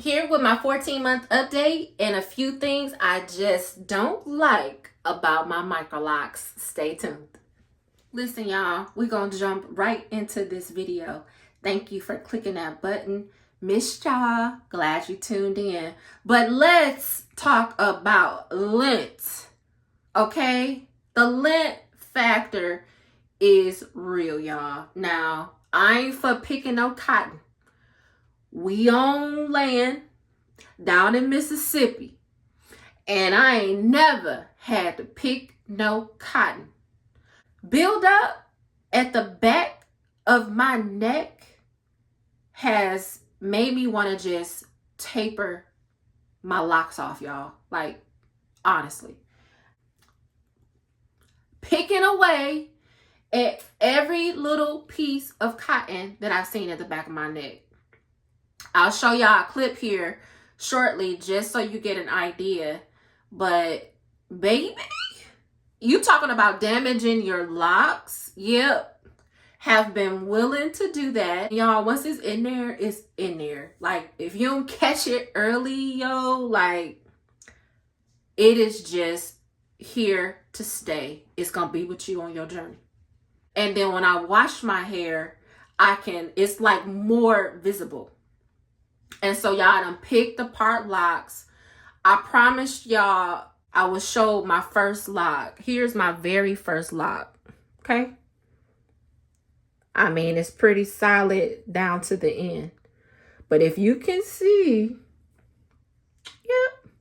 Here with my 14-month update and a few things I just don't like about my Microlocs. Stay tuned. Listen, y'all, we're gonna jump right into this video. Thank you for clicking that button. Missed y'all. Glad you tuned in. But let's talk about lint. Okay? The lint factor is real, y'all. Now, I ain't for picking no cotton. We own land down in Mississippi, and I ain't never had to pick no cotton. Build up at the back of my neck has made me want to just taper my locks off, y'all. Like, honestly. Picking away at every little piece of cotton that I've seen at the back of my neck. I'll show y'all a clip here shortly just so you get an idea. But, baby, you talking about damaging your locks? Yep. Have been willing to do that. Y'all, once it's in there, it's in there. Like, if you don't catch it early, yo, like, it is just here to stay. It's gonna be with you on your journey. And then when I wash my hair, it's like more visible. And so y'all done picked apart locks. I promised y'all I will show my first lock. Here's my very first lock, okay? I mean, it's pretty solid down to the end. But if you can see, yep.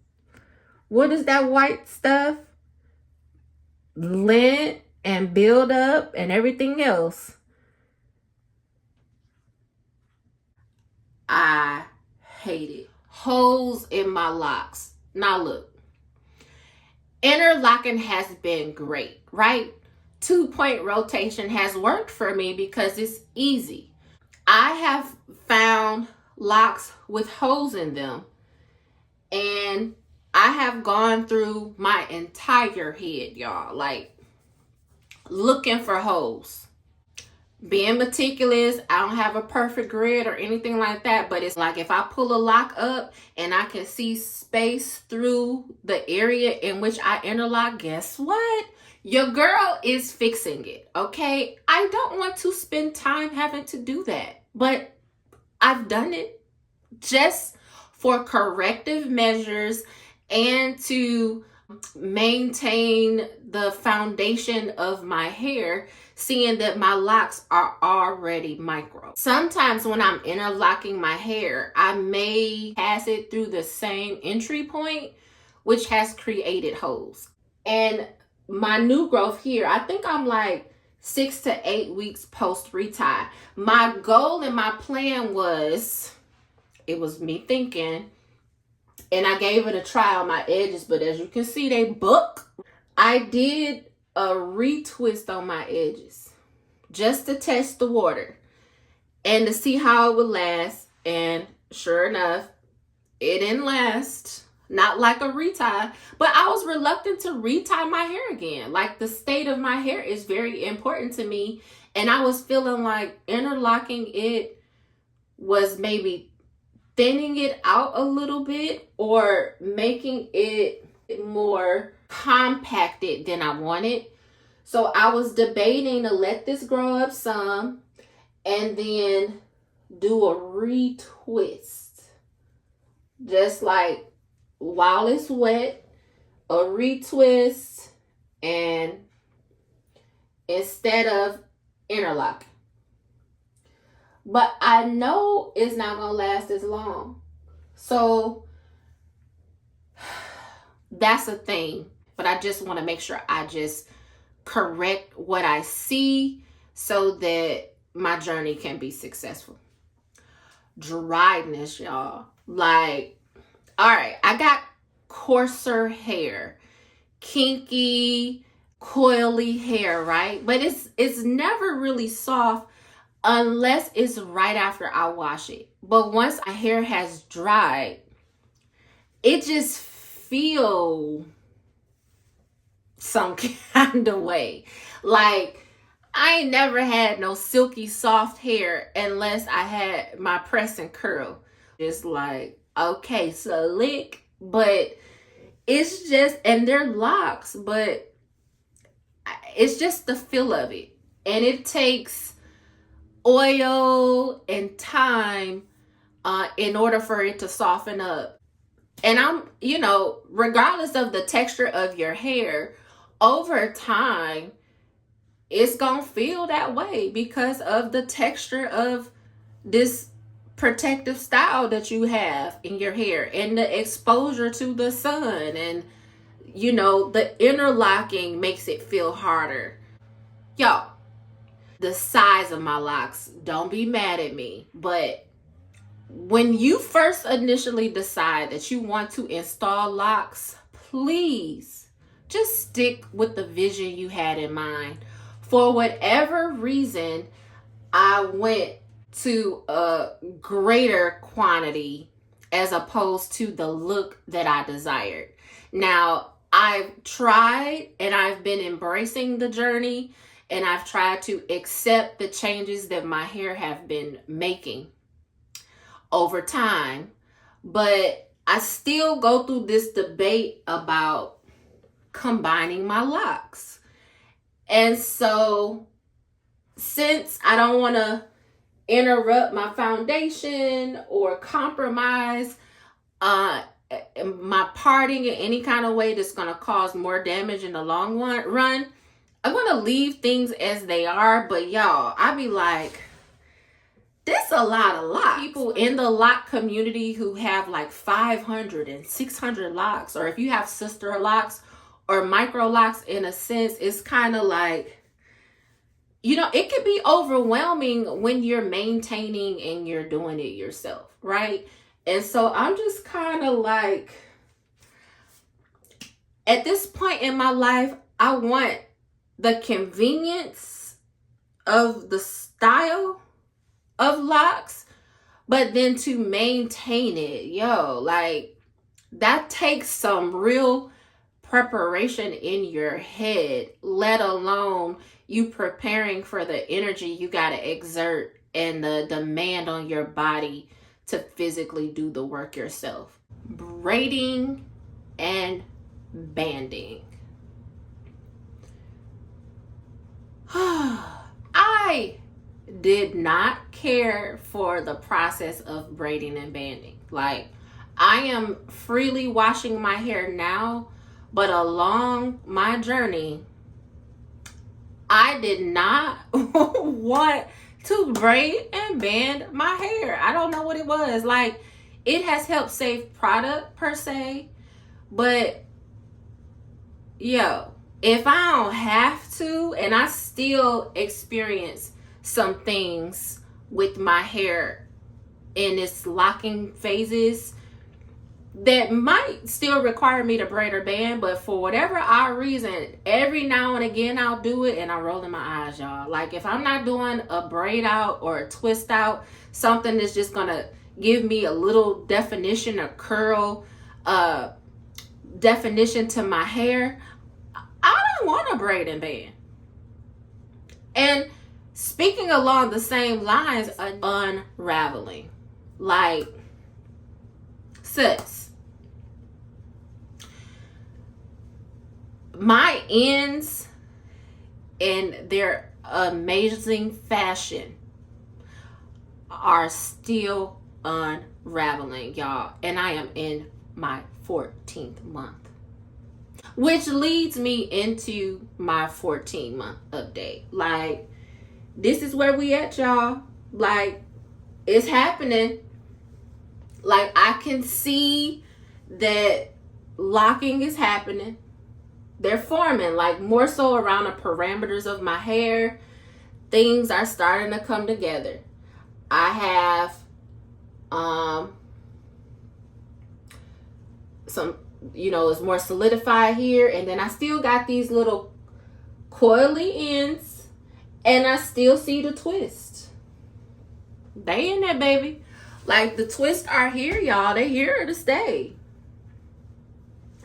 What is that white stuff? Lint and build up and everything else. I hate it. Holes in my locks. Now look, interlocking has been great, right? 2-point rotation has worked for me because it's easy. I have found locks with holes in them, and I have gone through my entire head, y'all, like looking for holes. Being meticulous, I don't have a perfect grid or anything like that, but it's like if I pull a lock up and I can see space through the area in which I interlock, guess what? Your girl is fixing it, okay? I don't want to spend time having to do that, but I've done it just for corrective measures and to maintain the foundation of my hair, seeing that my locks are already micro. Sometimes when I'm interlocking my hair, I may pass it through the same entry point, which has created holes. And my new growth here, I think I'm like 6 to 8 weeks post retie. My goal and my plan was, it was me thinking, and I gave it a try on my edges, but as you can see, they book. I did a retwist on my edges just to test the water and to see how it would last. And sure enough, it didn't last. Not like a retie, but I was reluctant to retie my hair again. Like, the state of my hair is very important to me. And I was feeling like interlocking it was maybe thinning it out a little bit or making it more compacted than I wanted. So I was debating to let this grow up some and then do a retwist. Just like while it's wet, a retwist, and instead of interlocking. But I know it's not gonna last as long. So that's a thing. But I just want to make sure I just correct what I see so that my journey can be successful. Dryness, y'all. Like, all right, I got coarser hair, kinky, coily hair, right? But it's never really soft unless it's right after I wash it. But once my hair has dried, it just feels some kind of way. Like, I ain't never had no silky soft hair unless I had my press and curl. It's like, okay, slick, but it's just, and they're locks, but it's just the feel of it. And it takes oil and time in order for it to soften up. And I'm, regardless of the texture of your hair, over time, it's gonna feel that way because of the texture of this protective style that you have in your hair and the exposure to the sun, and the interlocking makes it feel harder. Y'all, the size of my locks, don't be mad at me, but when you first initially decide that you want to install locks, please just stick with the vision you had in mind. For whatever reason, I went to a greater quantity as opposed to the look that I desired. Now, I've tried and I've been embracing the journey, and I've tried to accept the changes that my hair have been making over time, but I still go through this debate about combining my locks. And so, since I don't want to interrupt my foundation or compromise my parting in any kind of way that's going to cause more damage in the long run, I'm going to leave things as they are. But y'all, I be like, this a lot of locks. People in the lock community who have like 500 and 600 locks, or if you have sister locks or micro locks, in a sense, it's kind of like, it could be overwhelming when you're maintaining and you're doing it yourself, right? And so I'm just kind of like, at this point in my life, I want the convenience of the style of locks, but then to maintain it, like, that takes some real preparation in your head, let alone you preparing for the energy you got to exert and the demand on your body to physically do the work yourself. Braiding and banding. I did not care for the process of braiding and banding. Like, I am freely washing my hair now, but along my journey, I did not want to braid and band my hair. I don't know what it was. Like, it has helped save product per se, but if I don't have to, and I still experience some things with my hair in its locking phases that might still require me to braid or band, but for whatever odd reason, every now and again I'll do it, and I roll in my eyes, y'all. Like, if I'm not doing a braid out or a twist out, something that's just gonna give me a little definition or curl definition to my hair, I don't want to braid and band. And speaking along the same lines, unraveling. Like, sis, my ends in their amazing fashion are still unraveling, y'all. And I am in my 14th month. Which leads me into my 14-month update. Like, this is where we at, y'all. Like, it's happening. Like, I can see that locking is happening. They're forming, like, more so around the parameters of my hair. Things are starting to come together. I have some, it's more solidified here, and then I still got these little coily ends, and I still see the twist. They in there, baby. Like, the twists are here, y'all. They're here to stay.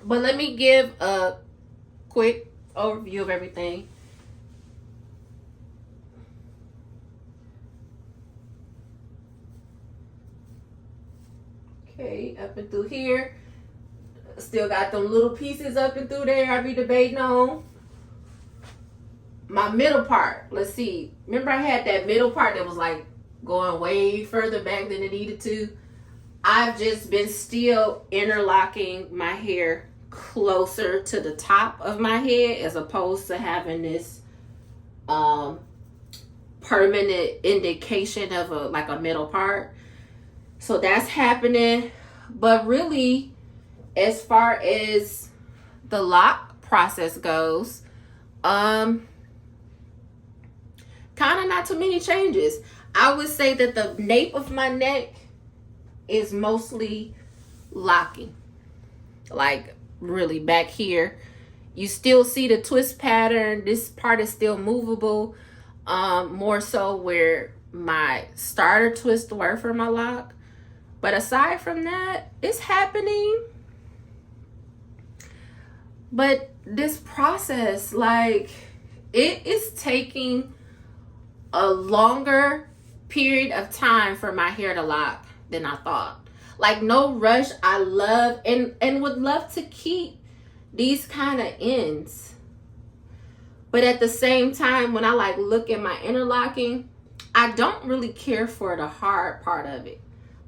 But let me give a quick overview of everything. Okay, up and through here. Still got them little pieces up and through there I be debating on. My middle part, let's see. Remember I had that middle part that was like going way further back than it needed to? I've just been still interlocking my hair closer to the top of my head as opposed to having this permanent indication of a middle part. So that's happening. But really, as far as the lock process goes, kind of not too many changes. I would say that the nape of my neck is mostly locking. Like really back here. You still see the twist pattern. This part is still movable. More so where my starter twists were for my lock. But aside from that, it's happening. But this process, like, it is taking a longer period of time for my hair to lock than I thought. Like, no rush. I love and would love to keep these kind of ends. But at the same time, when I like look at my interlocking, I don't really care for the hard part of it.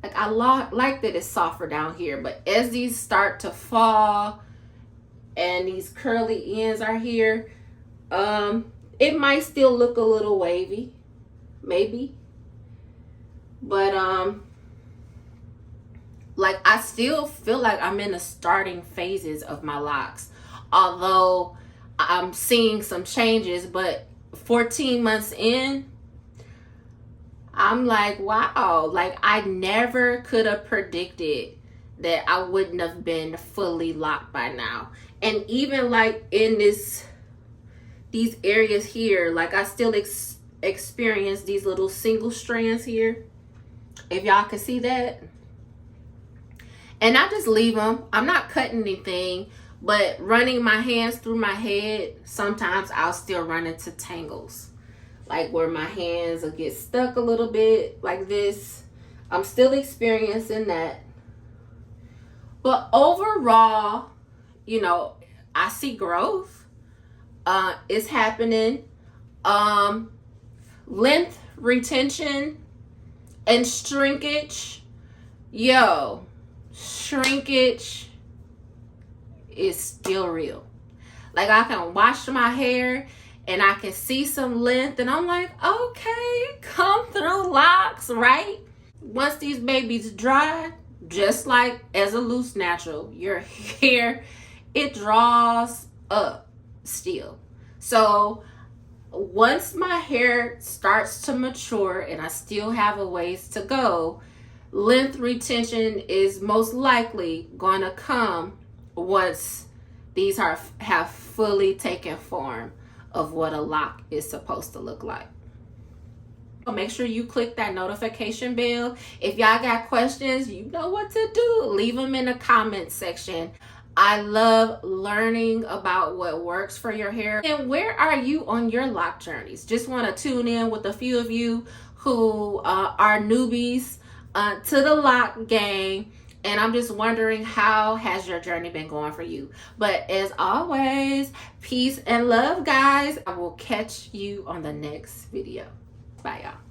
Like, I like that it's softer down here, but as these start to fall and these curly ends are here, it might still look a little wavy, maybe. But like, I still feel like I'm in the starting phases of my locks, although I'm seeing some changes. But 14 months in, I'm like, wow, like I never could have predicted that I wouldn't have been fully locked by now. And even like in these areas here, like I still experience these little single strands here, if y'all can see that. And I just leave them. I'm not cutting anything, but running my hands through my head, sometimes I'll still run into tangles. Like where my hands will get stuck a little bit like this. I'm still experiencing that. But overall, you know, I see growth. It's happening. Length retention and shrinkage. Yo, shrinkage is still real. Like, I can wash my hair and I can see some length and I'm like, okay, come through, locks, right? Once these babies dry, just like as a loose natural, your hair, it draws up still. So once my hair starts to mature and I still have a ways to go, length retention is most likely going to come once these have fully taken form of what a lock is supposed to look like. So make sure you click that notification bell. If y'all got questions, you know what to do. Leave them in the comment section. I love learning about what works for your hair. And where are you on your lock journeys? Just want to tune in with a few of you who are newbies to the lock game. And I'm just wondering, how has your journey been going for you? But as always, peace and love, guys. I will catch you on the next video. Bye, y'all.